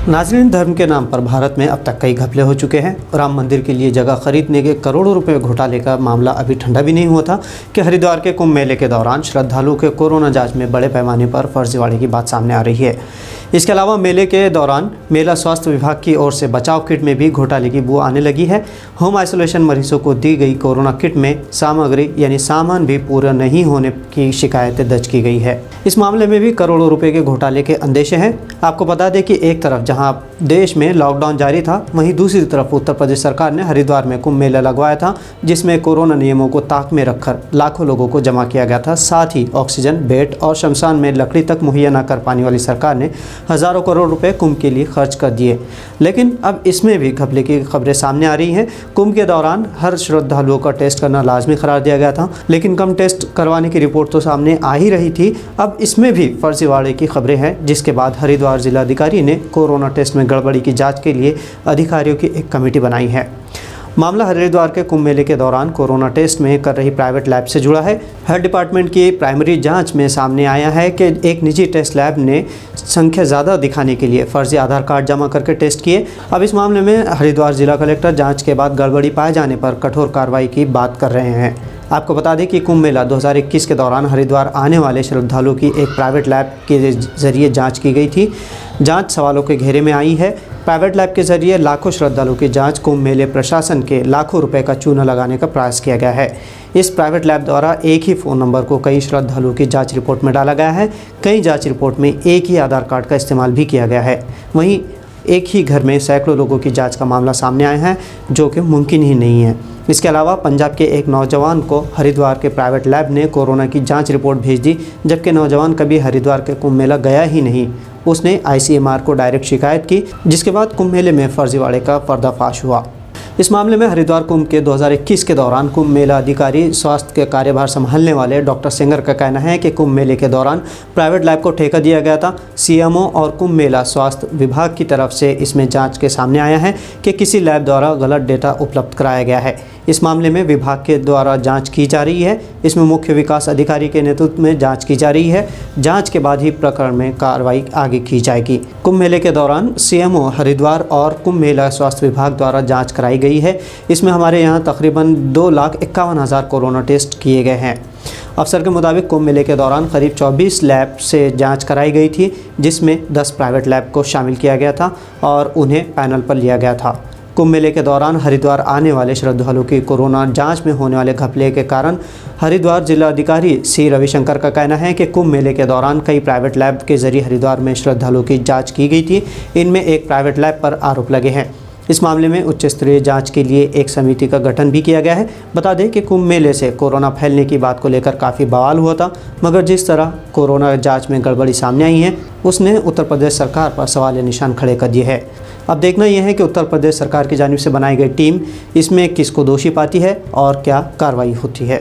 नाज़रीन, धर्म के नाम पर भारत में अब तक कई घपले हो चुके हैं। राम मंदिर के लिए जगह खरीदने के करोड़ों रुपए घोटाले का मामला अभी ठंडा भी नहीं हुआ था कि हरिद्वार के कुंभ मेले के दौरान श्रद्धालुओं के कोरोना जांच में बड़े पैमाने पर फर्जीवाड़े की बात सामने आ रही है। इसके अलावा मेले के दौरान मेला स्वास्थ्य विभाग की ओर से बचाव किट में भी घोटाले की बू आने लगी है। होम आइसोलेशन मरीजों को दी गई कोरोना किट में सामग्री यानी सामान भी पूरा नहीं होने की शिकायतें दर्ज की गई है। इस मामले में भी करोड़ों रुपए के घोटाले के अंदेशे हैं। आपको बता दें कि एक तरफ जहां देश में लॉकडाउन जारी था, वहीं दूसरी तरफ उत्तर प्रदेश सरकार ने हरिद्वार में कुंभ मेला लगवाया था, जिसमें कोरोना नियमों को ताक में रखकर लाखों लोगों को जमा किया गया था। साथ ही ऑक्सीजन, बेड और शमशान में लकड़ी तक मुहैया न कर पाने वाली सरकार ने हज़ारों करोड़ रुपए कुंभ के लिए खर्च कर दिए। लेकिन अब इसमें भी घपले की खबरें सामने आ रही हैं। कुंभ के दौरान हर श्रद्धालुओं का टेस्ट करना लाजमी करार दिया गया था, लेकिन कम टेस्ट करवाने की रिपोर्ट तो सामने आ ही रही थी। अब इसमें भी फर्जीवाड़े की खबरें हैं, जिसके बाद हरिद्वार जिलाधिकारी ने कोरोना टेस्ट में गड़बड़ी की जांच के लिए अधिकारियों की एक कमेटी बनाई है। मामला हरिद्वार के कुंभ मेले के दौरान कोरोना टेस्ट में कर रही प्राइवेट लैब से जुड़ा है। हेल्थ डिपार्टमेंट की प्राइमरी जांच में सामने आया है कि एक निजी टेस्ट लैब ने संख्या ज़्यादा दिखाने के लिए फर्जी आधार कार्ड जमा करके टेस्ट किए। अब इस मामले में हरिद्वार जिला कलेक्टर जांच के बाद गड़बड़ी पाए जाने पर कठोर कार्रवाई की बात कर रहे हैं। आपको बता दें कि कुंभ मेला 2021 के दौरान हरिद्वार आने वाले श्रद्धालुओं की एक प्राइवेट लैब के जरिए जांच की गई थी। जांच सवालों के घेरे में आई है। प्राइवेट लैब के जरिए लाखों श्रद्धालुओं की जांच कुंभ मेले प्रशासन के लाखों रुपए का चूना लगाने का प्रयास किया गया है। इस प्राइवेट लैब द्वारा एक ही फ़ोन नंबर को कई श्रद्धालुओं की जांच रिपोर्ट में डाला गया है। कई जांच रिपोर्ट में एक ही आधार कार्ड का इस्तेमाल भी किया गया है। वहीं एक ही घर में सैकड़ों लोगों की जांच का मामला सामने आया है, जो कि मुमकिन ही नहीं है। इसके अलावा पंजाब के एक नौजवान को हरिद्वार के प्राइवेट लैब ने कोरोना की जांच रिपोर्ट भेज दी, जबकि नौजवान कभी हरिद्वार के कुंभ मेला गया ही नहीं। उसने ICMR को डायरेक्ट शिकायत की, जिसके बाद कुंभ मेले में फर्जीवाड़े का पर्दाफाश हुआ। इस मामले में हरिद्वार कुंभ के 2021 के दौरान कुंभ मेला अधिकारी स्वास्थ्य के कार्यभार संभालने वाले डॉक्टर सेंगर का कहना है कि कुंभ मेले के दौरान प्राइवेट लैब को ठेका दिया गया था। CMO और कुंभ मेला स्वास्थ्य विभाग की तरफ से इसमें जांच के सामने आया है कि किसी लैब द्वारा गलत डेटा उपलब्ध कराया गया है। इस मामले में विभाग के द्वारा जांच की जा रही है। इसमें मुख्य विकास अधिकारी के नेतृत्व में जांच की जा रही है। जांच के बाद ही प्रकरण में कार्रवाई आगे की जाएगी। कुंभ मेले के दौरान CMO हरिद्वार और कुंभ मेला स्वास्थ्य विभाग द्वारा जांच कराई गई है। इसमें हमारे यहाँ तकरीबन 2,51,000 कोरोना टेस्ट किए गए हैं। अफसर के मुताबिक कुंभ मेले के दौरान करीब 24 लैब से जांच कराई गई थी, जिसमें 10 प्राइवेट लैब को शामिल किया गया था और उन्हें पैनल पर लिया गया था। कुंभ मेले के दौरान हरिद्वार आने वाले श्रद्धालुओं की कोरोना जांच में होने वाले घपले के कारण हरिद्वार जिलाधिकारी C रविशंकर का कहना है कि कुंभ मेले के दौरान कई प्राइवेट लैब के जरिए हरिद्वार में श्रद्धालुओं की जांच की गई थी। इनमें एक प्राइवेट लैब पर आरोप लगे हैं। इस मामले में उच्च स्तरीय जांच के लिए एक समिति का गठन भी किया गया है। बता दें कि कुंभ मेले से कोरोना फैलने की बात को लेकर काफ़ी बवाल हुआ था, मगर जिस तरह कोरोना जांच में गड़बड़ी सामने आई है, उसने उत्तर प्रदेश सरकार पर सवालिया निशान खड़े कर दिए हैं। अब देखना यह है कि उत्तर प्रदेश सरकार की जानिब से बनाई गई टीम इसमें किसको दोषी पाती है और क्या कार्रवाई होती है।